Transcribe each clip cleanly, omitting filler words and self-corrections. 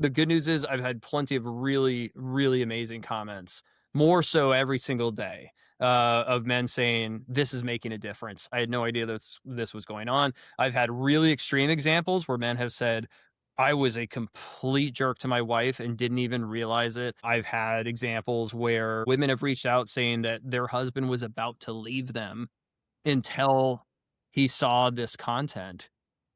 The good news is I've had plenty of really, really amazing comments, more so every single day, of men saying, "This is making a difference. I had no idea this was going on." I've had really extreme examples where men have said, "I was a complete jerk to my wife and didn't even realize it." I've had examples where women have reached out saying that their husband was about to leave them until he saw this content,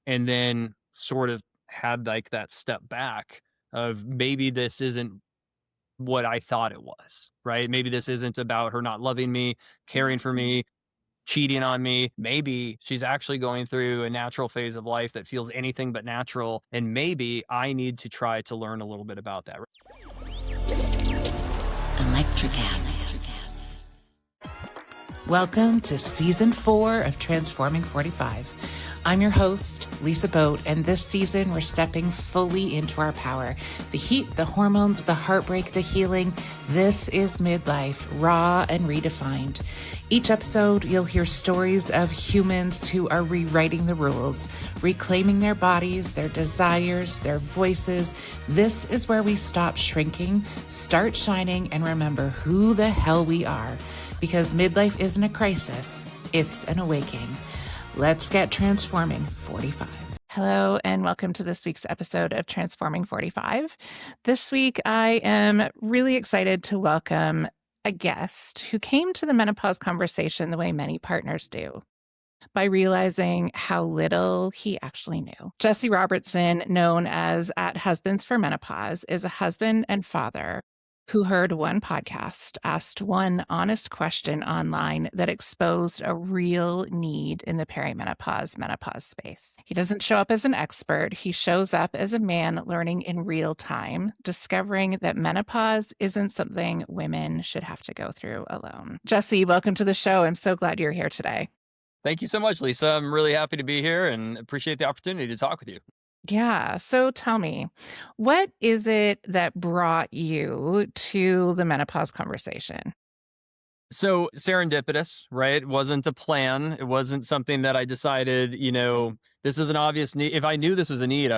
and then sort of had, like, that step back of maybe this isn't what I thought it was, right? Maybe this isn't about her not loving me, caring for me, cheating on me. Maybe she's actually going through a natural phase of life that feels anything but natural, and maybe I need to try to learn a little bit about that. Electric acid. Welcome to season 4 of Transforming 45. I'm your host, Lisa Boat, and this season we're stepping fully into our power. The heat, the hormones, the heartbreak, the healing. This is midlife, raw and redefined. Each episode, you'll hear stories of humans who are rewriting the rules, reclaiming their bodies, their desires, their voices. This is where we stop shrinking, start shining, and remember who the hell we are. Because midlife isn't a crisis, it's an awakening. Let's get transforming 45. Hello, and welcome to this week's episode of Transforming 45. This week, I am really excited to welcome a guest who came to the menopause conversation the way many partners do, by realizing how little he actually knew. Jesse Robertson, known as at Husbands for Menopause, is a husband and father who heard one podcast, asked one honest question online that exposed a real need in the perimenopause menopause space. He doesn't show up as an expert. He shows up as a man learning in real time, discovering that menopause isn't something women should have to go through alone. Jesse, welcome to the show. I'm so glad you're here today. Thank you so much, Lisa. I'm really happy to be here and appreciate the opportunity to talk with you. Yeah. So tell me, what is it that brought you to the menopause conversation? So serendipitous, right? It wasn't a plan. It wasn't something that I decided, this is an obvious need. If I knew this was a need,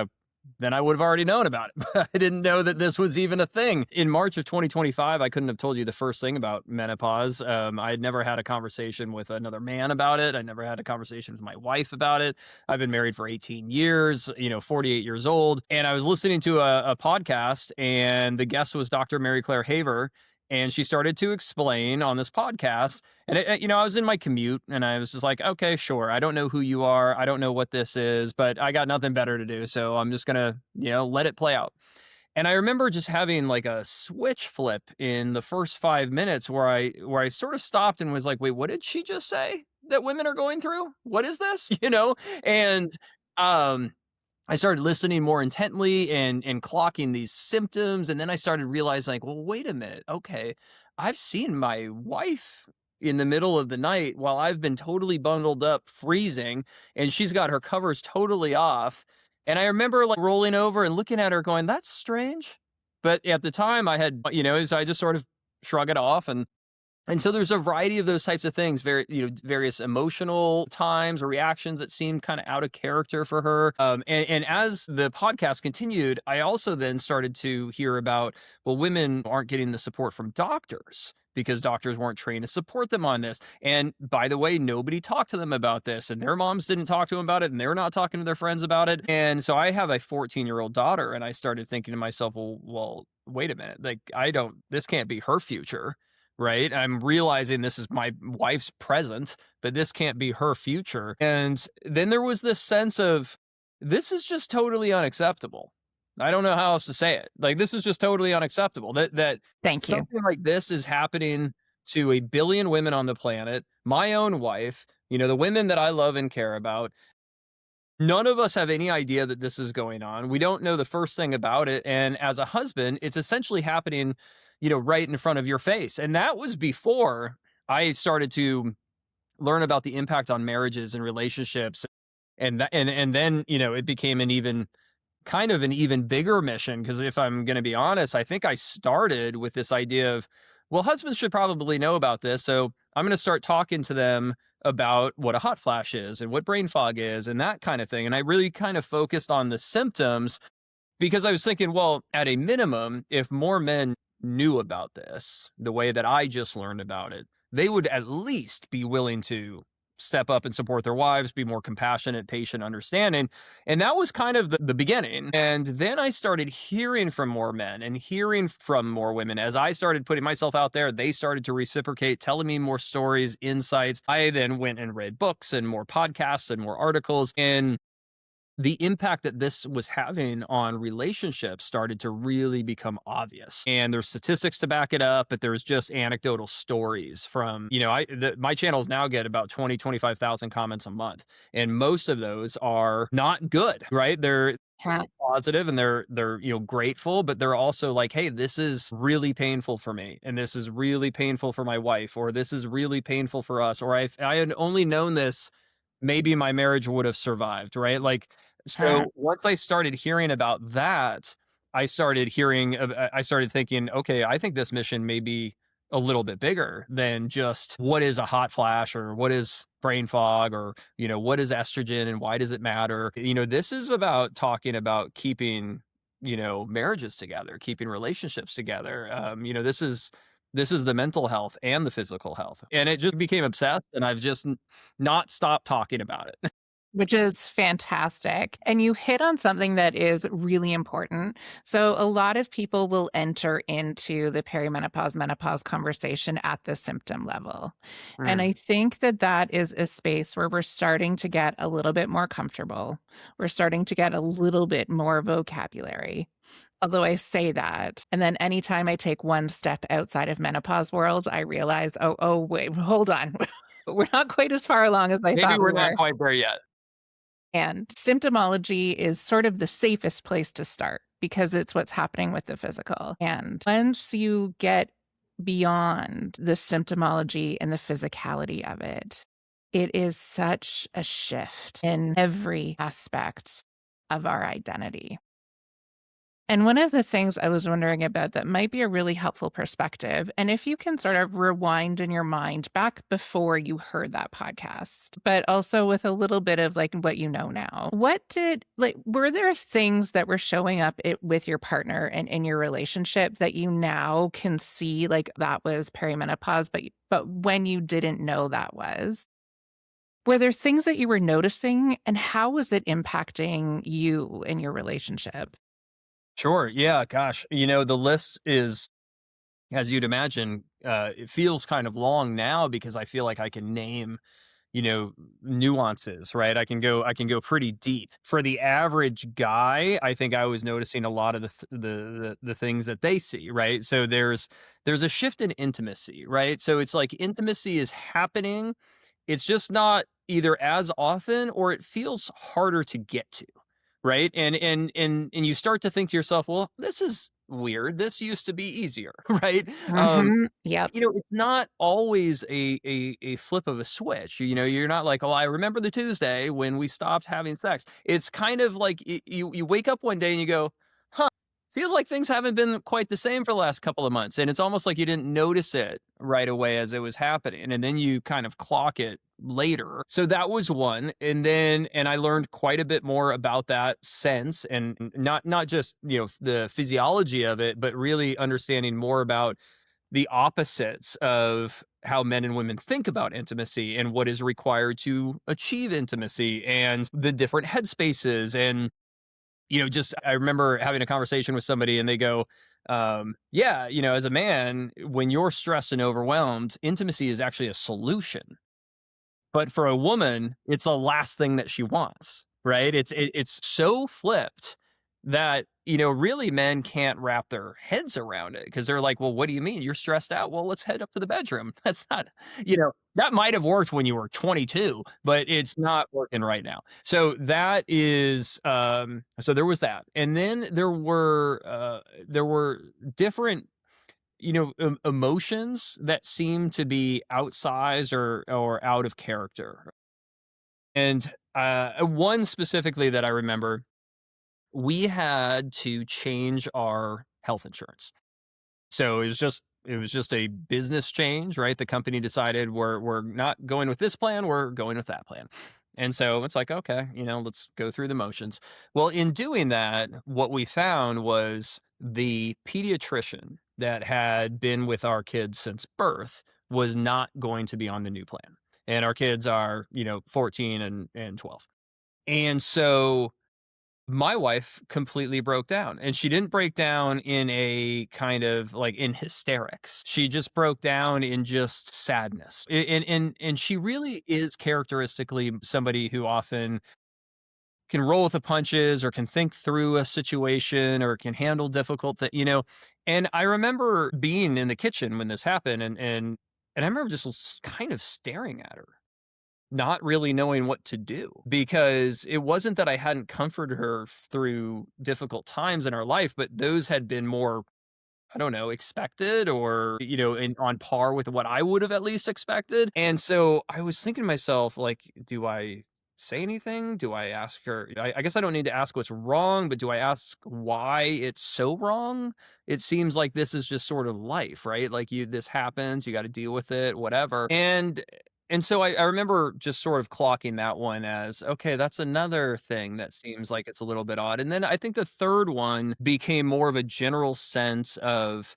then I would have already known about it. But I didn't know that this was even a thing. In March of 2025, I couldn't have told you the first thing about menopause. I had never had a conversation with another man about it. I never had a conversation with my wife about it. I've been married for 18 years, 48 years old. And I was listening to a podcast, and the guest was Dr. Mary Claire Haver. And she started to explain on this podcast. And, I was in my commute and I was just like, okay, sure. I don't know who you are. I don't know what this is, but I got nothing better to do. So I'm just going to, let it play out. And I remember just having like a switch flip in the first 5 minutes where I sort of stopped and was like, wait, what did she just say that women are going through? What is this? And, I started listening more intently and clocking these symptoms. And then I started realizing, like, well, wait a minute. Okay. I've seen my wife in the middle of the night while I've been totally bundled up, freezing, and she's got her covers totally off. And I remember like rolling over and looking at her going, that's strange. But at the time I had, so I just sort of shrug it off. And so there's a variety of those types of things, various emotional times or reactions that seemed kind of out of character for her. And as the podcast continued, I also then started to hear about, well, women aren't getting the support from doctors because doctors weren't trained to support them on this. And by the way, nobody talked to them about this, and their moms didn't talk to them about it, and they're not talking to their friends about it. And so I have a 14-year-old daughter, and I started thinking to myself, well, wait a minute, like this can't be her future. Right. I'm realizing this is my wife's present, but this can't be her future. And then there was this sense of this is just totally unacceptable. I don't know how else to say it. Like, this is just totally unacceptable that Thank you. something like this is happening to 1 billion women on the planet, my own wife, the women that I love and care about. None of us have any idea that this is going on. We don't know the first thing about it. And as a husband, it's essentially happening, right in front of your face. And that was before I started to learn about the impact on marriages and relationships. And then, it became an even bigger mission. Because if I'm going to be honest, I think I started with this idea of, well, husbands should probably know about this. So I'm going to start talking to them about what a hot flash is and what brain fog is and that kind of thing. And I really kind of focused on the symptoms because I was thinking, well, at a minimum, if more men knew about this the way that I just learned about it, they would at least be willing to step up and support their wives, be more compassionate, patient, understanding. And that was kind of the beginning. And then I started hearing from more men and hearing from more women. As I started putting myself out there, they started to reciprocate, telling me more stories, insights. I then went and read books and more podcasts and more articles. And the impact that this was having on relationships started to really become obvious. And there's statistics to back it up, but there's just anecdotal stories from, my channels now get about 25,000 comments a month. And most of those are not good, right? They're Huh. positive and they're grateful, but they're also like, hey, this is really painful for me, and this is really painful for my wife, or this is really painful for us, or I had only known this, maybe my marriage would have survived, right? Like, Huh. so once I started hearing about that, I started thinking, okay, I think this mission may be a little bit bigger than just what is a hot flash or what is brain fog or, what is estrogen and why does it matter? This is about talking about keeping, marriages together, keeping relationships together. This is the mental health and the physical health. And it just became obsessed and I've just not stopped talking about it. Which is fantastic. And you hit on something that is really important. So, a lot of people will enter into the perimenopause, menopause conversation at the symptom level. And I Mm. think that that is a space where we're starting to get a little bit more comfortable. We're starting to get a little bit more vocabulary. Although I say that, and then anytime I take one step outside of menopause world, I realize, oh, wait, hold on. We're not quite as far along as I Maybe thought we're we not were. quite there yet. And symptomology is sort of the safest place to start because it's what's happening with the physical. And once you get beyond the symptomology and the physicality of it, it is such a shift in every aspect of our identity. And one of the things I was wondering about that might be a really helpful perspective, and if you can sort of rewind in your mind back before you heard that podcast, but also with a little bit of like what you know now, were there things that were showing up with your partner and in your relationship that you now can see like that was perimenopause, but when you didn't know that was? Were there things that you were noticing, and how was it impacting you in your relationship? Sure. Yeah. Gosh. The list is, as you'd imagine, it feels kind of long now because I feel like I can name, nuances, right? I can go pretty deep. For the average guy, I think I was noticing a lot of the things that they see, right? So there's a shift in intimacy, right? So it's like intimacy is happening. It's just not either as often or it feels harder to get to, right? And you start to think to yourself, well, this is weird. This used to be easier, right? Um, Mhm. Yep. it's not always a flip of a switch. You're not like, oh, I remember the Tuesday when we stopped having sex. It's kind of like you wake up one day and you go, huh, feels like things haven't been quite the same for the last couple of months. And it's almost like you didn't notice it right away as it was happening. And then you kind of clock it later. So that was one. And I learned quite a bit more about that sense and not just, the physiology of it, but really understanding more about the opposites of how men and women think about intimacy and what is required to achieve intimacy and the different headspaces. And, just I remember having a conversation with somebody and they go, yeah, as a man, when you're stressed and overwhelmed, intimacy is actually a solution. But for a woman, it's the last thing that she wants, right? It's so flipped that, really men can't wrap their heads around it because they're like, "Well, what do you mean? You're stressed out? Well, let's head up to the bedroom." That's not, that might have worked when you were 22, but it's not working right now. So that is, so there was that. And then there were different emotions that seem to be outsized or out of character. And one specifically that I remember, we had to change our health insurance. So it was just a business change, right? The company decided we're not going with this plan, we're going with that plan. And so it's like, okay, let's go through the motions. Well, in doing that, what we found was the pediatrician that had been with our kids since birth was not going to be on the new plan. And our kids are, 14 and 12. And so my wife completely broke down, and she didn't break down in a kind of like in hysterics. She just broke down in just sadness. And she really is characteristically somebody who often can roll with the punches or can think through a situation or can handle difficult and I remember being in the kitchen when this happened, and I remember just kind of staring at her, not really knowing what to do, because it wasn't that I hadn't comforted her through difficult times in our life, but those had been more, I don't know, expected, or, on par with what I would have at least expected. And so I was thinking to myself, like, do I say anything? Do I ask her? I guess I don't need to ask what's wrong, but do I ask why it's so wrong? It seems like this is just sort of life, right? Like, this happens, you got to deal with it, whatever. And so I remember just sort of clocking that one as, okay, that's another thing that seems like it's a little bit odd. And then I think the third one became more of a general sense of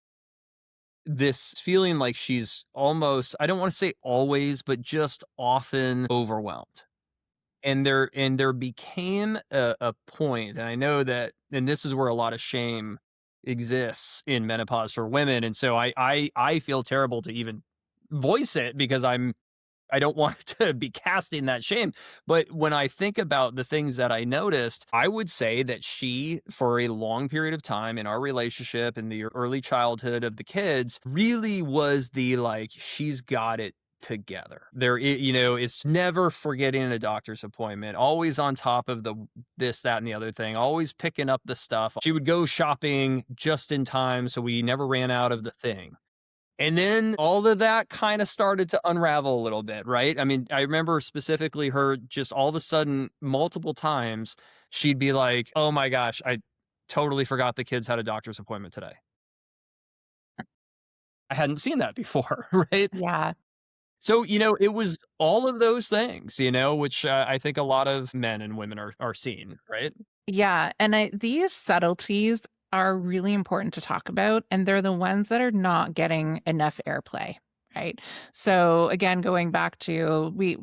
this feeling like she's almost, I don't want to say always, but just often overwhelmed. And there became a point, and I know that, and this is where a lot of shame exists in menopause for women. And so I feel terrible to even voice it, because I don't want to be casting that shame. But when I think about the things that I noticed, I would say that she, for a long period of time in our relationship, in the early childhood of the kids, really was the, like, she's got it together. It's never forgetting a doctor's appointment, always on top of the this, that, and the other thing, always picking up the stuff. She would go shopping just in time, so we never ran out of the thing. And then all of that kind of started to unravel a little bit, right? I mean, I remember specifically her just all of a sudden, multiple times, she'd be like, "Oh my gosh, I totally forgot the kids had a doctor's appointment today." I hadn't seen that before, right? Yeah. So, it was all of those things, which I think a lot of men and women are seeing, right? Yeah, and these subtleties are really important to talk about, and they're the ones that are not getting enough airplay, right? So again, going back to we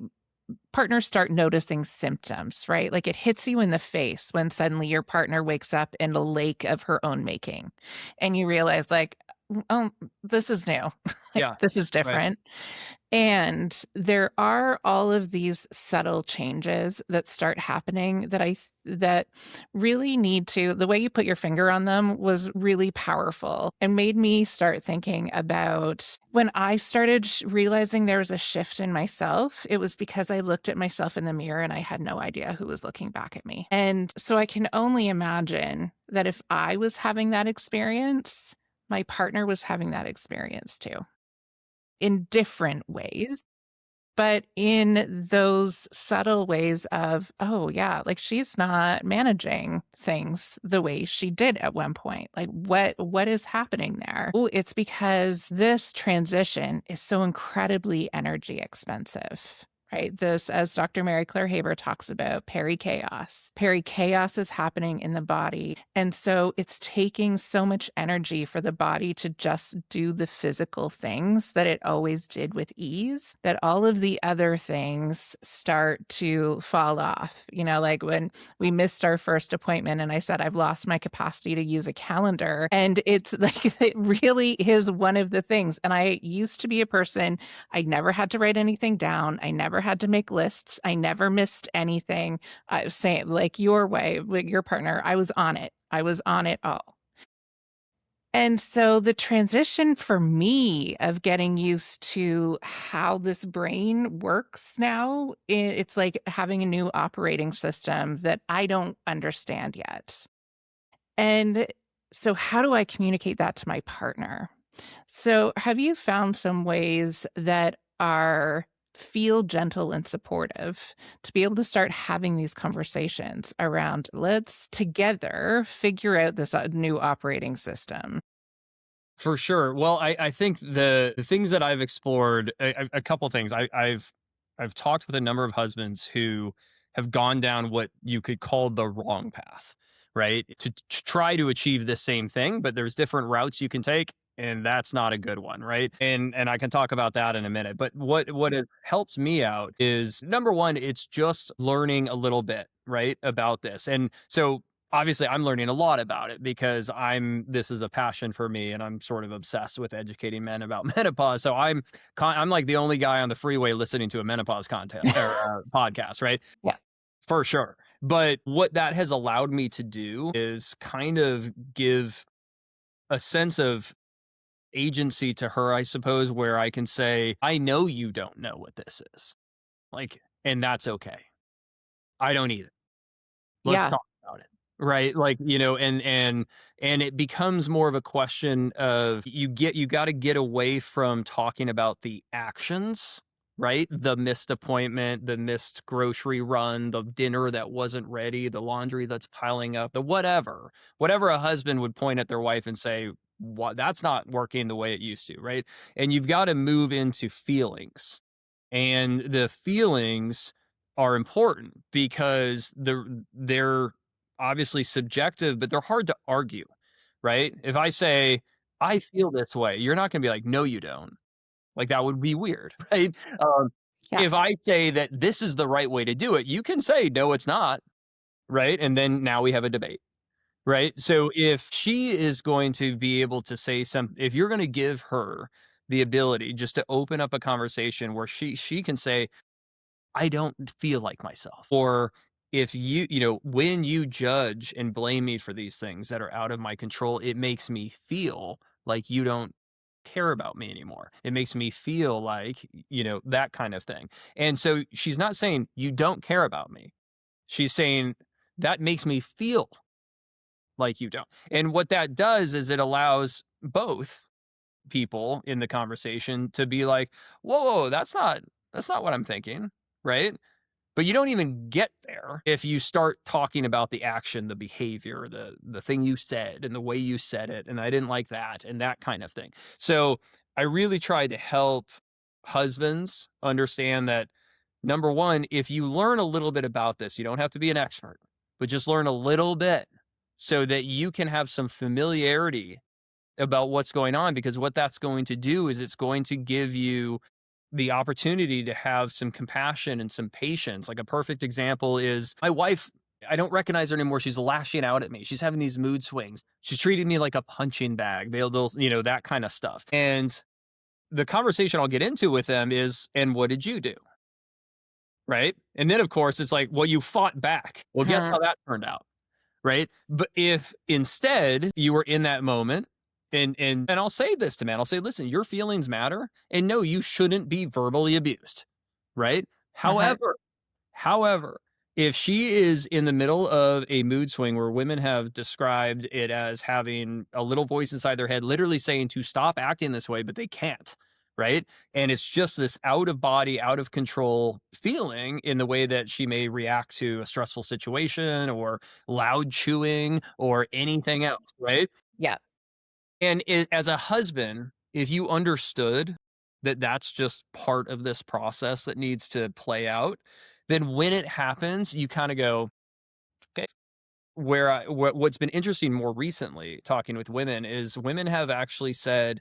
partners start noticing symptoms, right? Like it hits you in the face when suddenly your partner wakes up in a lake of her own making, and you realize like, oh, this is new. Like Yeah, this is right. different. And there are all of these subtle changes that start happening that really need to the way you put your finger on them was really powerful and made me start thinking about when I started realizing there was a shift in myself, it was because I looked at myself in the mirror and I had no idea who was looking back at me. And so I can only imagine that if I was having that experience, my partner was having that experience too in different ways, but in those subtle ways of, oh, yeah, like she's not managing things the way she did at one point. Like what is happening there? Oh, it's because this transition is so incredibly energy expensive. Right. This, as Dr. Mary Claire Haber talks about, peri-chaos. Peri-chaos is happening in the body. And so it's taking so much energy for the body to just do the physical things that it always did with ease, that all of the other things start to fall off. Like when we missed our first appointment and I said, I've lost my capacity to use a calendar. And it's like, it really is one of the things. And I used to be a person, I never had to write anything down. I never had to make lists. I never missed anything. I was saying, like your way, with your partner, I was on it. I was on it all. And so the transition for me of getting used to how this brain works now, it's like having a new operating system that I don't understand yet. And so, how do I communicate that to my partner? So, have you found some ways that are feel gentle and supportive to be able to start having these conversations around let's together figure out this new operating system? For sure. Well, I think the things that I've explored, a couple things. I've talked with a number of husbands who have gone down what you could call the wrong path, right? To try to achieve the same thing, but there's different routes you can take, and that's not a good one, right? And I can talk about that in a minute. But what has helped me out is number one, it's just learning a little bit, right, about this. And so obviously I'm learning a lot about it because this is a passion for me and I'm sort of obsessed with educating men about menopause. So I'm like the only guy on the freeway listening to a menopause content or podcast, right? Yeah. For sure. But what that has allowed me to do is kind of give a sense of agency to her, I suppose, where I can say, I know you don't know what this is. Like, and that's okay. I don't either. Let's Yeah. talk about it. Right? Like, and it becomes more of a question of you gotta get away from talking about the actions, right? The missed appointment, the missed grocery run, the dinner that wasn't ready, the laundry that's piling up, the whatever. Whatever a husband would point at their wife and say, "What that's not working the way it used to," right? And you've got to move into feelings. And the feelings are important because they're obviously subjective, but they're hard to argue, right? If I say, "I feel this way," you're not gonna be like, "No, you don't." Like, that would be weird, right? Yeah. If I say that this is the right way to do it, you can say, "No, it's not," right? And then now we have a debate, right? So if she is going to be able to say if you're gonna give her the ability just to open up a conversation where she can say, I don't feel like myself. Or if when you judge and blame me for these things that are out of my control, it makes me feel like you don't care about me anymore. It makes me feel like, that kind of thing. And so she's not saying you don't care about me. She's saying that makes me feel like you don't. And what that does is it allows both people in the conversation to be like, whoa, that's not what I'm thinking. Right. But you don't even get there if you start talking about the action, the behavior, the thing you said and the way you said it, and I didn't like that and that kind of thing. So, I really try to help husbands understand that number 1, if you learn a little bit about this, you don't have to be an expert, but just learn a little bit so that you can have some familiarity about what's going on, because what that's going to do is it's going to give you the opportunity to have some compassion and some patience. Like, a perfect example is my wife. I don't recognize her anymore. She's lashing out at me. She's having these mood swings. She's treating me like a punching bag. They'll, that kind of stuff. And the conversation I'll get into with them is, and what did you do? Right. And then, of course, it's like, well, you fought back. Well, guess Huh. how that turned out. Right. But if instead you were in that moment, and I'll say this to men, I'll say, listen, your feelings matter. And no, you shouldn't be verbally abused. Right. Uh-huh. However, if she is in the middle of a mood swing where women have described it as having a little voice inside their head, literally saying to stop acting this way, but they can't, right? And it's just this out of body, out of control feeling in the way that she may react to a stressful situation or loud chewing or anything else, right? Yeah. And as a husband, if you understood that that's just part of this process that needs to play out, then when it happens, you kind of go, okay. What's been interesting more recently talking with women is women have actually said,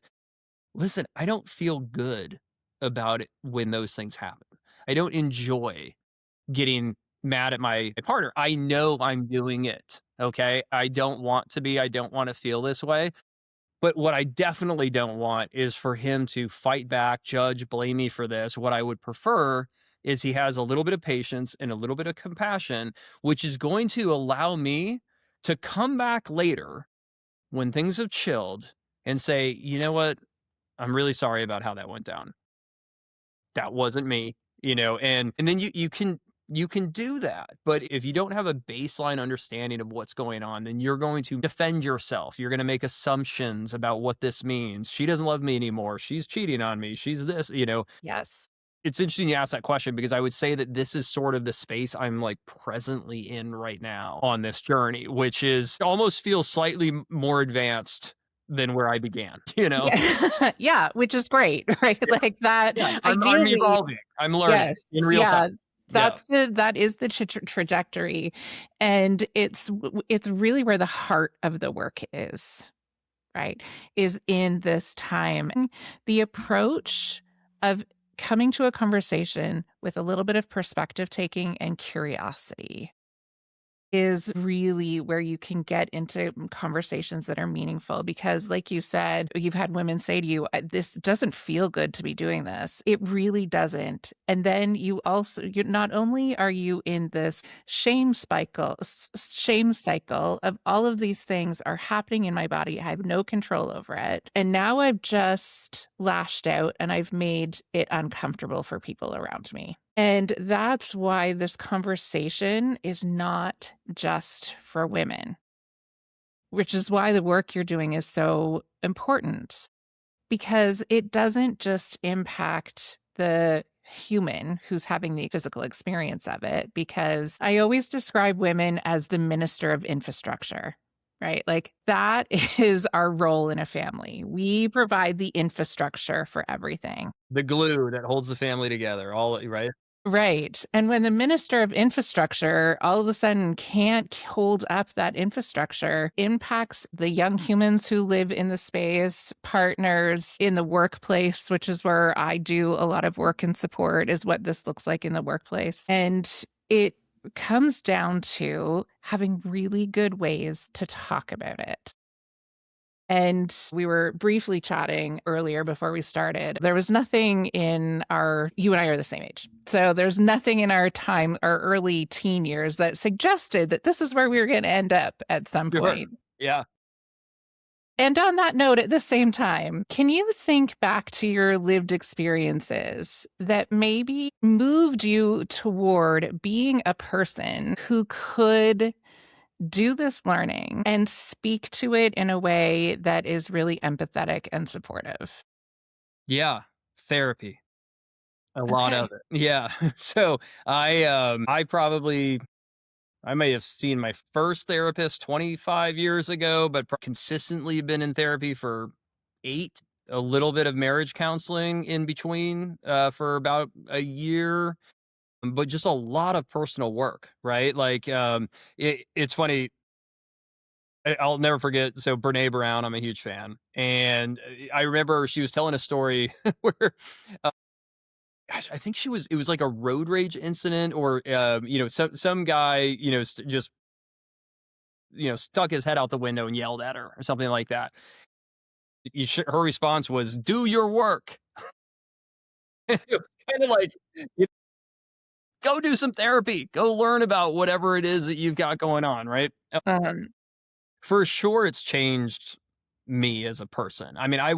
listen, I don't feel good about it when those things happen. I don't enjoy getting mad at my partner. I know I'm doing it. Okay. I don't want to be, I don't want to feel this way. But what I definitely don't want is for him to fight back, judge, blame me for this. What I would prefer is he has a little bit of patience and a little bit of compassion, which is going to allow me to come back later when things have chilled and say, you know what? I'm really sorry about how that went down. That wasn't me, and then you can do that. But if you don't have a baseline understanding of what's going on, then you're going to defend yourself. You're going to make assumptions about what this means. She doesn't love me anymore. She's cheating on me. She's this. Yes. It's interesting you ask that question because I would say that this is sort of the space I'm like presently in right now on this journey, which is almost feels slightly more advanced than where I began, you know? Yeah. Yeah, which is great, right? Yeah. Like that Yeah. I'm ideally. evolving. I'm learning Yes, in real time. yeah. Yeah. That is the trajectory, and it's really where the heart of the work is, right? Is in this time. The approach of coming to a conversation with a little bit of perspective taking and curiosity is really where you can get into conversations that are meaningful because like you said, you've had women say to you, This doesn't feel good to be doing this." It really doesn't. And then you not only are you in this shame cycle of all of these things are happening in my body, I have no control over it. And now I've just lashed out and I've made it uncomfortable for people around me. And that's why this conversation is not just for women, which is why the work you're doing is so important because it doesn't just impact the human who's having the physical experience of it. Because I always describe women as the minister of infrastructure, right? Like that is our role in a family. We provide the infrastructure for everything. The glue that holds the family together, all right? Right. And when the minister of infrastructure all of a sudden can't hold up that infrastructure, impacts the young humans who live in the space, partners in the workplace, which is where I do a lot of work and support, is what this looks like in the workplace. And it comes down to having really good ways to talk about it. And we were briefly chatting earlier before we started. There was nothing in you and I are the same age. So there's nothing in our early teen years that suggested that this is where we were going to end up at some Sure. point. Yeah. And on that note, at the same time, can you think back to your lived experiences that maybe moved you toward being a person who could do this learning and speak to it in a way that is really empathetic and supportive? Yeah. Therapy. A lot of Okay. it. Yeah. So I may have seen my first therapist 25 years ago, but consistently been in therapy for 8, a little bit of marriage counseling in between, for about a year, but just a lot of personal work, right? Like, it's funny. I'll never forget. So Brene Brown, I'm a huge fan, and I remember she was telling a story where, gosh, I think it was like a road rage incident, or some guy, just stuck his head out the window and yelled at her or something like that. Her response was, "Do your work." It was kind of like, you go do some therapy, go learn about whatever it is that you've got going on, right? Um, For sure, it's changed me as a person. I mean, I'd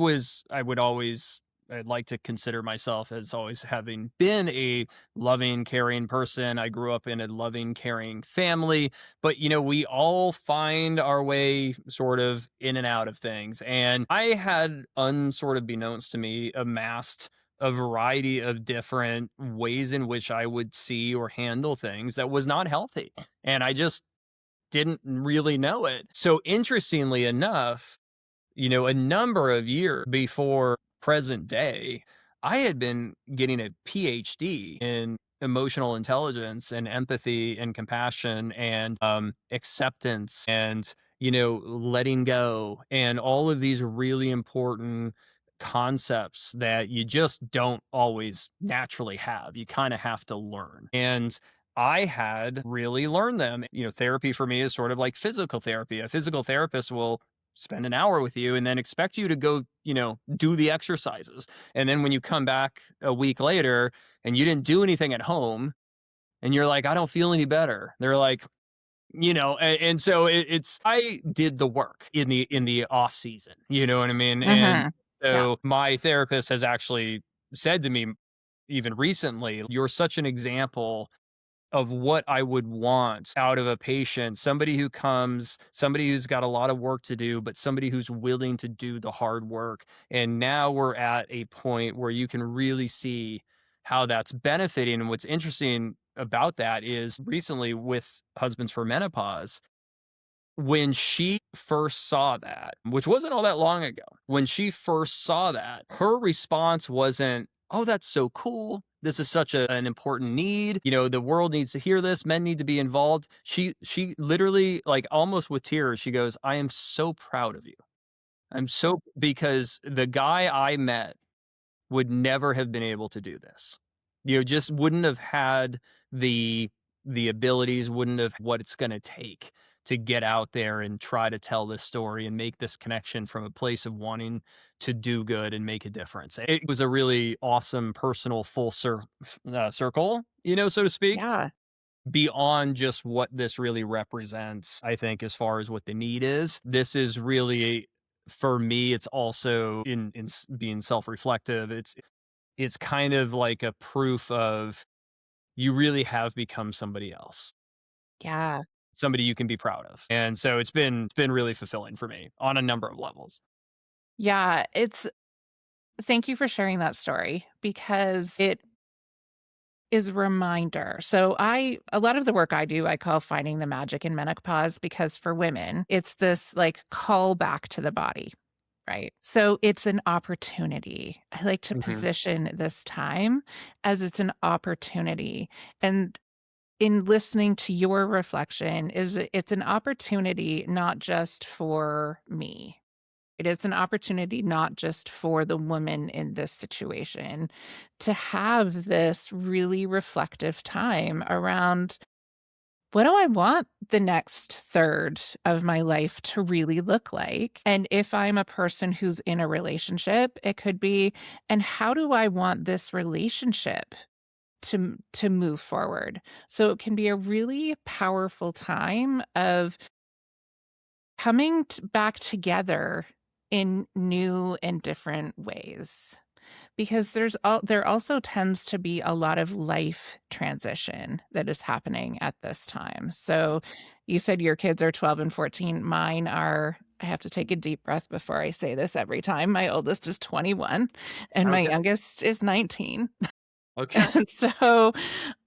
like to consider myself as always having been a loving, caring person. I grew up in a loving, caring family, but we all find our way sort of in and out of things. And I had unsort of beknownst to me amassed a variety of different ways in which I would see or handle things that was not healthy. And I just didn't really know it. So interestingly enough, a number of years before present day, I had been getting a PhD in emotional intelligence and empathy and compassion and acceptance and letting go and all of these really important concepts that you just don't always naturally have. You kind of have to learn. And I had really learned them. Therapy for me is sort of like physical therapy. A physical therapist will spend an hour with you and then expect you to go, do the exercises. And then when you come back a week later and you didn't do anything at home and you're like, I don't feel any better. They're like, and so I did the work in the off season, you know what I mean? And mhm. Yeah. so my therapist has actually said to me even recently, you're such an example of what I would want out of a patient, somebody who comes, somebody who's got a lot of work to do, but somebody who's willing to do the hard work. And now we're at a point where you can really see how that's benefiting. And what's interesting about that is recently with Husbands for Menopause, When she first saw that, which wasn't all that long ago, when she first saw that, her response wasn't, "Oh, that's so cool. This is such an important need. You know, the world needs to hear this. Men need to be involved." She literally, like almost with tears, she goes, "I am so proud of you. I'm so because the guy I met would never have been able to do this. You know, just wouldn't have had the the abilities, wouldn't have what it's going to take to get out there and try to tell this story and make this connection from a place of wanting to do good and make a difference. It was a really awesome personal circle, you know, so to speak, Yeah. beyond just what this really represents. I think as far as what the need is, this is really for me, it's also being self-reflective. It's kind of like a proof of you really have become somebody else, Yeah. somebody you can be proud of. And so it's been really fulfilling for me on a number of levels. Yeah, it's thank you for sharing that story because it is a reminder. So a lot of the work I do, I call finding the magic in menopause because for women, it's this like call back to the body, right? So it's an opportunity. I like to Mhm. position this time as it's an opportunity. And in listening to your reflection it's an opportunity not just for me. It is an opportunity not just for the woman in this situation to have this really reflective time around what do I want the next third of my life to really look like? And if I'm a person who's in a relationship, it could be, and how do I want this relationship to move forward? So it can be a really powerful time of coming back together in new and different ways because there also tends to be a lot of life transition that is happening at this time. So you said your kids are 12 and 14. Mine are, I have to take a deep breath before I say this every time. My oldest is 21 and my Okay. youngest is 19. Okay. And so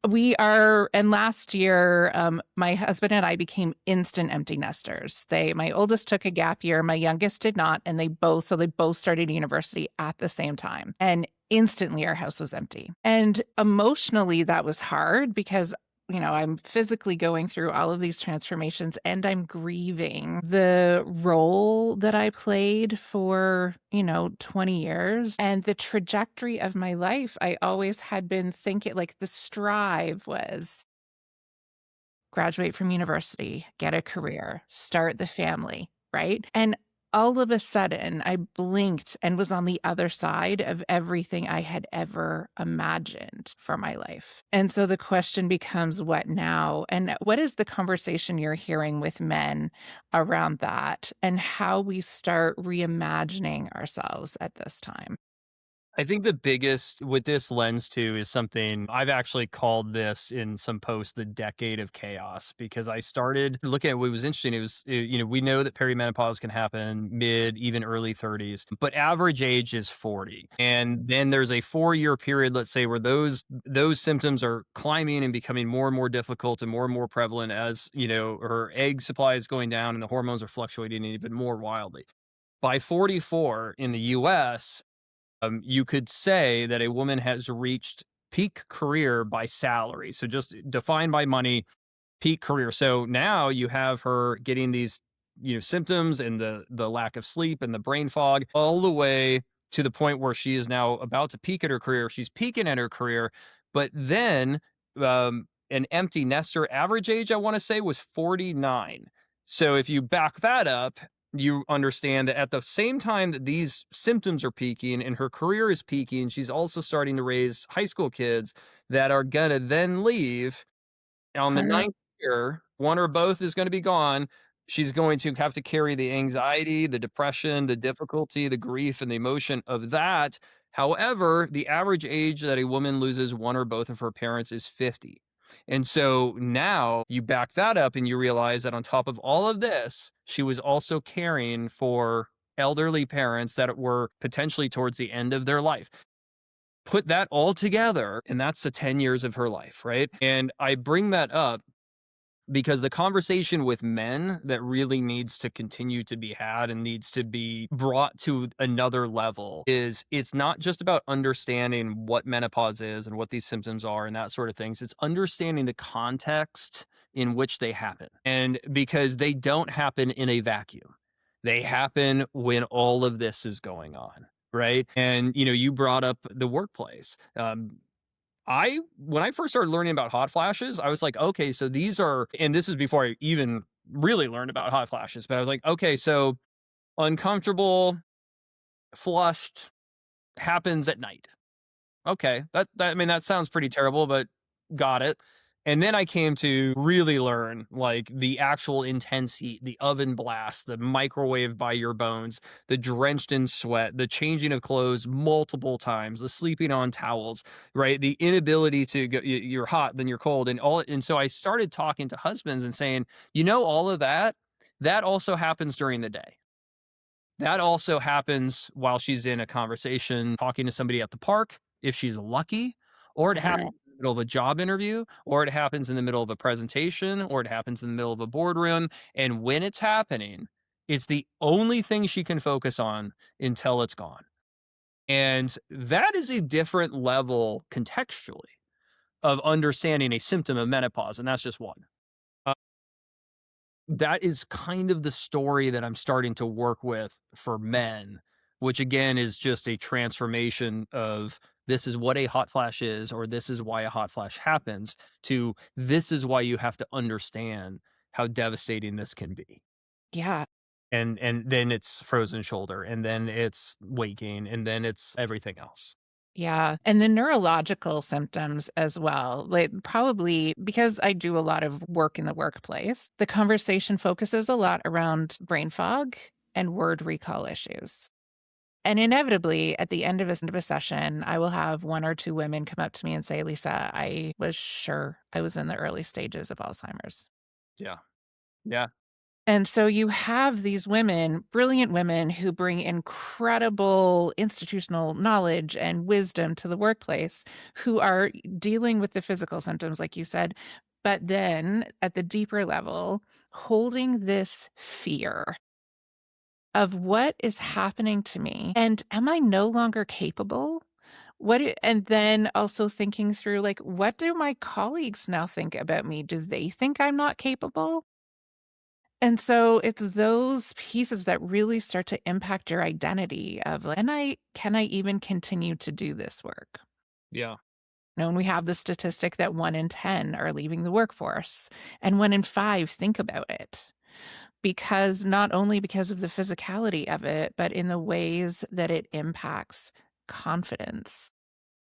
and last year, my husband and I became instant empty nesters. My oldest took a gap year, my youngest did not, and they both started university at the same time. And instantly our house was empty. And emotionally, that was hard because I'm physically going through all of these transformations and I'm grieving the role that I played for, 20 years and the trajectory of my life. I always had been thinking like the strive was graduate from university, get a career, start the family, right? And all of a sudden, I blinked and was on the other side of everything I had ever imagined for my life. And so the question becomes, what now? And what is the conversation you're hearing with men around that and how we start reimagining ourselves at this time? I think the biggest with this lens too is something I've actually called this in some posts the decade of chaos because I started looking at what was interesting. You know, we know that perimenopause can happen mid, even early 30s, but average age is 40. And then there's a 4 year period, let's say, where those symptoms are climbing and becoming more and more difficult and more prevalent as, you know, her egg supply is going down and the hormones are fluctuating even more wildly. By 44 in the US, you could say that a woman has reached peak career by salary. So just defined by money, peak career. So now you have her getting these, you know, symptoms and the lack of sleep and the brain fog all the way to the point where she is now about to peak at her career. She's peaking at her career, but then an empty nester average age I want to say was 49. So if you back that up, you understand that at the same time that these symptoms are peaking and her career is peaking, she's also starting to raise high school kids that are gonna then leave on the 100 ninth year, one or both is gonna be gone. She's going to have to carry the anxiety, the depression, the difficulty, the grief, and the emotion of that. However, the average age that a woman loses one or both of her parents is 50. And so now you back that up and you realize that on top of all of this, she was also caring for elderly parents that were potentially towards the end of their life. Put that all together, and that's the 10 years of her life, right? And I bring that up because the conversation with men that really needs to continue to be had and needs to be brought to another level is it's not just about understanding what menopause is and what these symptoms are and that sort of things. It's understanding the context in which they happen. And because they don't happen in a vacuum. They happen when all of this is going on, right? And you brought up the workplace. When I first started learning about hot flashes, I was like, okay, so these are, and this is before I even really learned about hot flashes, but I was like, okay, so uncomfortable, flushed, happens at night. Okay, I mean, that sounds pretty terrible, but got it. And then I came to really learn like the actual intense heat, the oven blast, the microwave by your bones, the drenched in sweat, the changing of clothes multiple times, the sleeping on towels, right? The inability to go, you're hot, then you're cold, and all. And so I started talking to husbands and saying, all of that, that also happens during the day. That also happens while she's in a conversation talking to somebody at the park, if she's lucky, or it happens in the middle of a job interview, or it happens in the middle of a presentation, or it happens in the middle of a boardroom. And when it's happening, it's the only thing she can focus on until it's gone. And that is a different level contextually of understanding a symptom of menopause. And that's just one. That is kind of the story that I'm starting to work with for men, which again is just a transformation of this is what a hot flash is, or this is why a hot flash happens, to this is why you have to understand how devastating this can be. Yeah. And then it's frozen shoulder, and then it's weight gain, and then it's everything else. Yeah, and the neurological symptoms as well. Like, probably because I do a lot of work in the workplace, the conversation focuses a lot around brain fog and word recall issues. And inevitably, at the end of a session, I will have one or two women come up to me and say, "Lisa, I was sure I was in the early stages of Alzheimer's." Yeah. Yeah. And so you have these women, brilliant women who bring incredible institutional knowledge and wisdom to the workplace, who are dealing with the physical symptoms, like you said, but then at the deeper level, holding this fear of what is happening to me and am I no longer capable? And then also thinking through, like, what do my colleagues now think about me? Do they think I'm not capable? And so it's those pieces that really start to impact your identity of like, can I even continue to do this work? Yeah. And we have the statistic that 1 in 10 are leaving the workforce and 1 in 5 think about it. Because not only because of the physicality of it, but in the ways that it impacts confidence.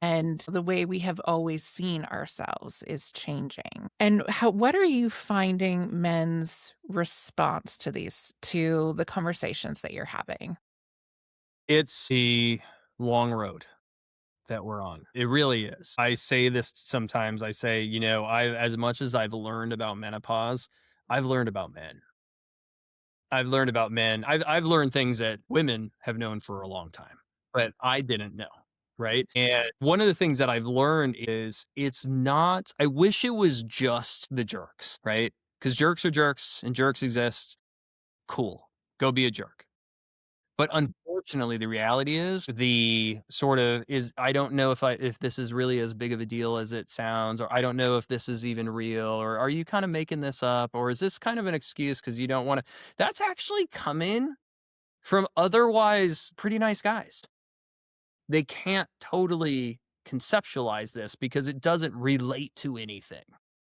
And the way we have always seen ourselves is changing. And what are you finding men's response to the conversations that you're having? It's the long road that we're on. It really is. I say this sometimes. I say, as much as I've learned about menopause, I've learned about men. I've learned about men. I've learned things that women have known for a long time, but I didn't know. Right. And one of the things that I've learned is it's not, I wish it was just the jerks, right? Because jerks are jerks and jerks exist. Cool. Go be a jerk. But unfortunately, the reality is the sort of is I don't know if this is really as big of a deal as it sounds, or I don't know if this is even real, or are you kind of making this up, or is this kind of an excuse because you don't want to? That's actually coming from otherwise pretty nice guys. They can't totally conceptualize this because it doesn't relate to anything.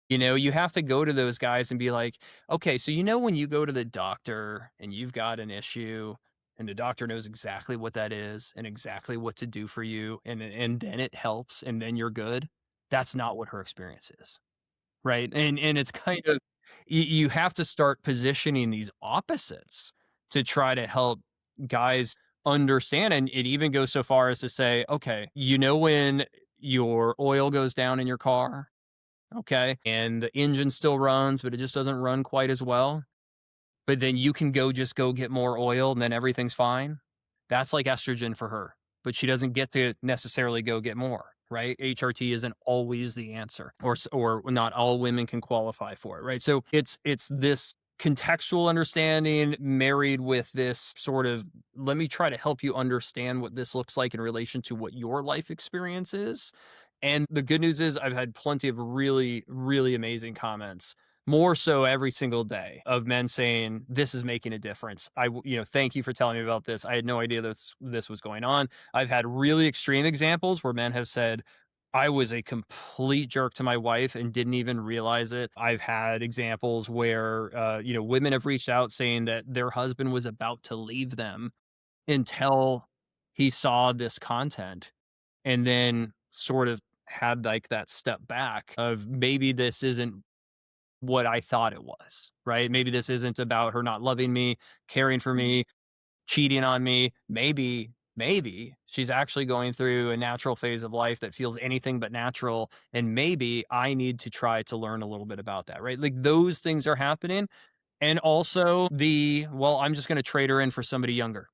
You have to go to those guys and be like, okay, so when you go to the doctor and you've got an issue and the doctor knows exactly what that is and exactly what to do for you and then it helps and then you're good. That's not what her experience is. Right. And it's kind of you have to start positioning these opposites to try to help guys understand. And it even goes so far as to say, okay, when your oil goes down in your car, okay, and the engine still runs, but it just doesn't run quite as well. But then you can go get more oil and then everything's fine. That's like estrogen for her, but she doesn't get to necessarily go get more. right? HRT isn't always the answer, or not all women can qualify for it, right? So it's this contextual understanding married with this sort of, let me try to help you understand what this looks like in relation to what your life experience is. And the good news is I've had plenty of really, really amazing comments, more so every single day, of men saying, this is making a difference. Thank you for telling me about this. I had no idea this was going on. I've had really extreme examples where men have said, I was a complete jerk to my wife and didn't even realize it. I've had examples where, women have reached out saying that their husband was about to leave them until he saw this content, and then sort of had like that step back of, maybe this isn't what I thought it was, right? Maybe this isn't about her not loving me, caring for me, cheating on me. Maybe she's actually going through a natural phase of life that feels anything but natural. And maybe I need to try to learn a little bit about that, right? Like, those things are happening. And also well, I'm just going to trade her in for somebody younger.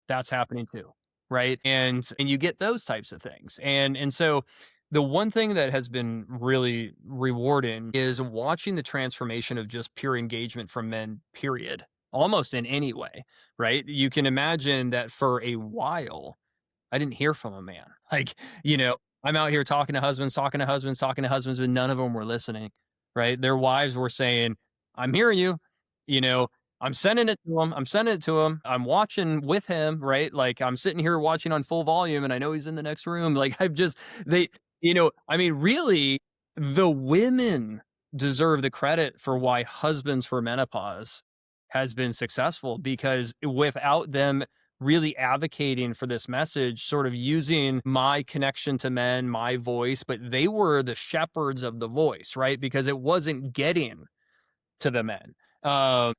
That's happening too, right? And you get those types of things. And so the one thing that has been really rewarding is watching the transformation of just pure engagement from men, period, almost in any way, right? You can imagine that for a while I didn't hear from a man. Like, I'm out here talking to husbands, talking to husbands, talking to husbands, but none of them were listening, right? Their wives were saying, I'm hearing you, you know, I'm sending it to him. I'm sending it to him. I'm watching with him, right? Like, I'm sitting here watching on full volume and I know he's in the next room. Like, they, I mean, really, the women deserve the credit for why Husbands for Menopause has been successful, because without them really advocating for this message, sort of using my connection to men, my voice, but they were the shepherds of the voice, right? Because it wasn't getting to the men. Uh,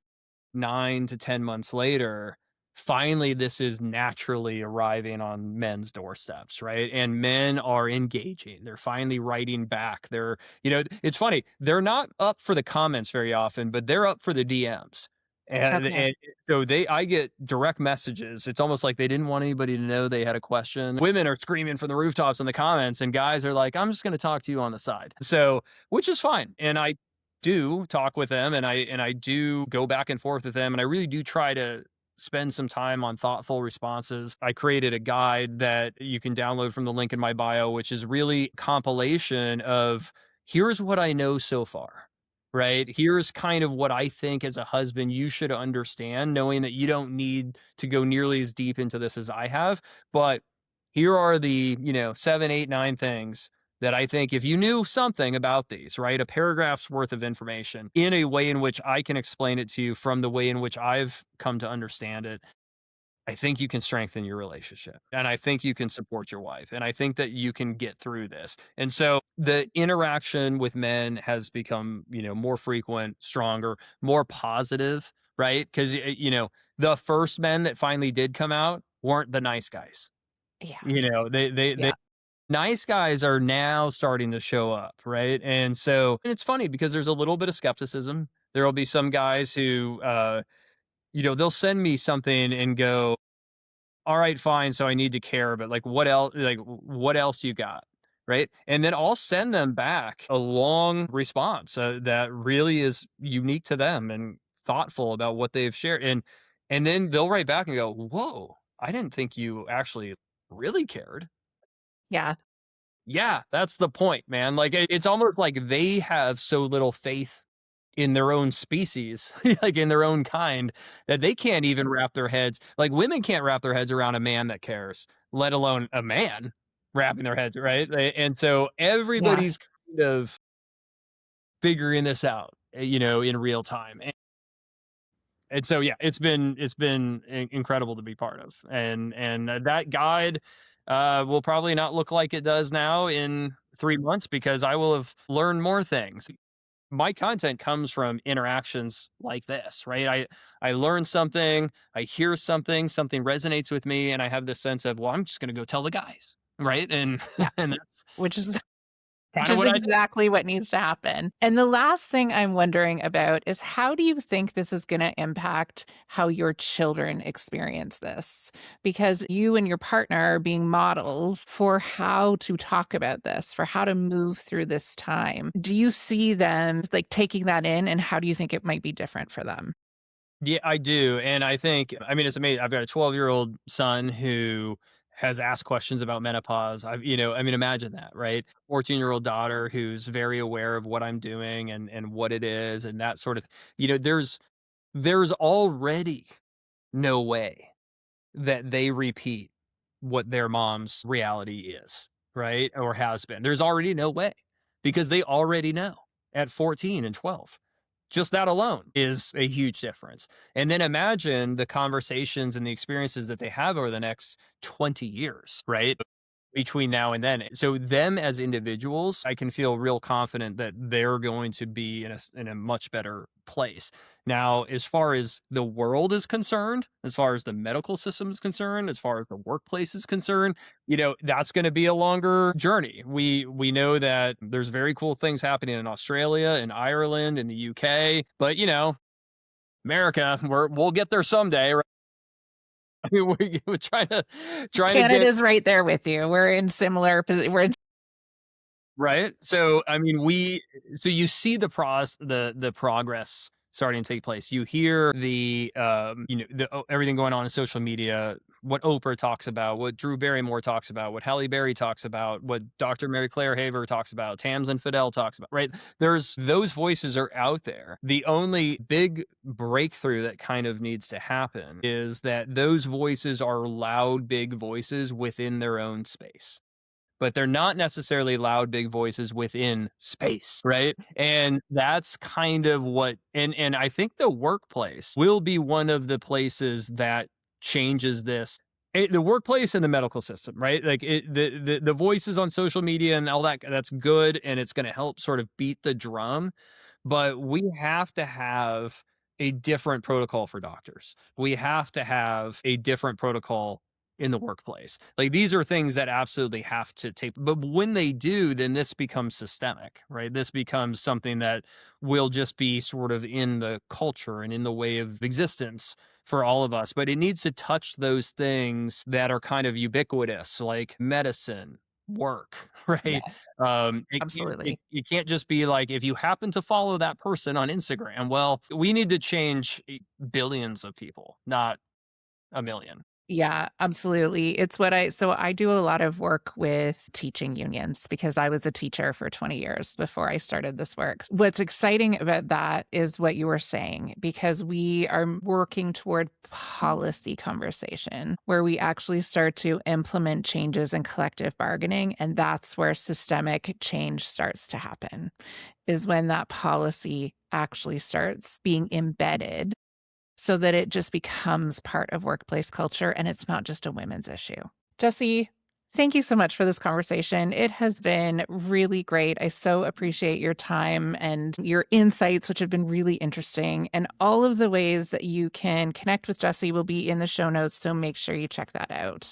9 to 10 months later, finally this is naturally arriving on men's doorsteps, right? And men are engaging. They're finally writing back. It's funny. They're not up for the comments very often, but they're up for the DMs. And, Okay. and so I get direct messages. It's almost like they didn't want anybody to know they had a question. Women are screaming from the rooftops in the comments, and guys are like, I'm just going to talk to you on the side. So, which is fine. And I do talk with them, and I do go back and forth with them, and I really do try to spend some time on thoughtful responses. I created a guide that you can download from the link in my bio, which is really compilation of, here's what I know so far. Right? Here's kind of what I think as a husband you should understand, knowing that you don't need to go nearly as deep into this as I have. But here are the, 7, 8, 9 things that I think, if you knew something about these, right, a paragraph's worth of information in a way in which I can explain it to you from the way in which I've come to understand it, I think you can strengthen your relationship, and I think you can support your wife, and I think that you can get through this. And so the interaction with men has become, more frequent, stronger, more positive, right? Because, the first men that finally did come out weren't the nice guys. Yeah. They Yeah. nice guys are now starting to show up, right? And so, and it's funny because there's a little bit of skepticism. There will be some guys who, they'll send me something and go, all right, fine. So I need to care, but like, what else? Like, what else you got? Right. And then I'll send them back a long response that really is unique to them and thoughtful about what they've shared. And then they'll write back and go, whoa, I didn't think you actually really cared. Yeah. Yeah, that's the point, man. Like, it's almost like they have so little faith in their own species, like in their own kind, that they can't even wrap their heads, like, women can't wrap their heads around a man that cares, let alone a man wrapping their heads, right? And so Yeah. everybody's kind of figuring this out, in real time. And so, yeah, it's been incredible to be part of, and that guide will probably not look like it does now in 3 months, because I will have learned more things. My content comes from interactions like this, right? I learn something, I hear something, something resonates with me, and I have this sense of, well, I'm just going to go tell the guys, right? And Yeah. and that's Which is kind Which of is what I did. exactly what needs to happen. And the last thing I'm wondering about is how do you think this is going to impact how your children experience this? Because you and your partner are being models for how to talk about this, for how to move through this time. Do you see them like taking that in, and how do you think it might be different for them? Yeah, I do. And I think, I mean, it's amazing. I've got a 12-year-old son who has asked questions about menopause. I mean, imagine that, right? 14-year-old daughter who's very aware of what I'm doing and what it is and that sort of, there's already no way that they repeat what their mom's reality is, right? Or has been. There's already no way because they already know at 14 and 12. Just that alone is a huge difference. And then imagine the conversations and the experiences that they have over the next 20 years, right? Between now and then. So them as individuals, I can feel real confident that they're going to be in a much better place. Now, as far as the world is concerned, as far as the medical system is concerned, as far as the workplace is concerned, that's going to be a longer journey. We know that there's very cool things happening in Australia, in Ireland, in the UK, but America, we'll get there someday. Right? I mean, we're trying to get Canada's right there with you. We're in similar we're in right. So I mean, so you see the progress starting to take place. You hear everything going on in social media, what Oprah talks about, what Drew Barrymore talks about, what Halle Berry talks about, what Dr. Mary Claire Haver talks about, Tamsin Fidel talks about, right? There's those voices are out there. The only big breakthrough that kind of needs to happen is that those voices are loud, big voices within their own space, but they're not necessarily loud, big voices within space, right? And that's kind of and I think the workplace will be one of the places that changes this. The workplace and the medical system, right? Like the voices on social media and all that, that's good, and it's going to help sort of beat the drum. But we have to have a different protocol for doctors. We have to have a different protocol in the workplace. Like these are things that absolutely have to take, but when they do, then this becomes systemic, right? This becomes something that will just be sort of in the culture and in the way of existence for all of us. But it needs to touch those things that are kind of ubiquitous, like medicine, work, right? yes, It absolutely. it can't just be like if you happen to follow that person on Instagram. Well, we need to change billions of people, not a million. Yeah, absolutely. It's what I do a lot of work with teaching unions because I was a teacher for 20 years before I started this work. What's exciting about that is what you were saying, because we are working toward policy conversation where we actually start to implement changes in collective bargaining. And that's where systemic change starts to happen, is when that policy actually starts being embedded so that it just becomes part of workplace culture and it's not just a women's issue. Jesse, thank you so much for this conversation. It has been really great. I so appreciate your time and your insights, which have been really interesting. And all of the ways that you can connect with Jesse will be in the show notes. So make sure you check that out.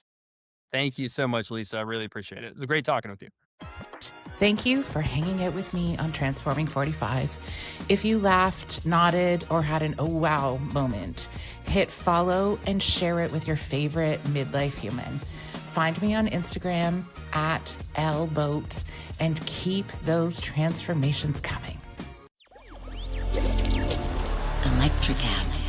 Thank you so much, Lisa. I really appreciate it. It was great talking with you. Thank you for hanging out with me on Transforming 45. If you laughed, nodded, or had an oh wow moment, hit follow and share it with your favorite midlife human. Find me on Instagram at @lboat and keep those transformations coming. Electricast.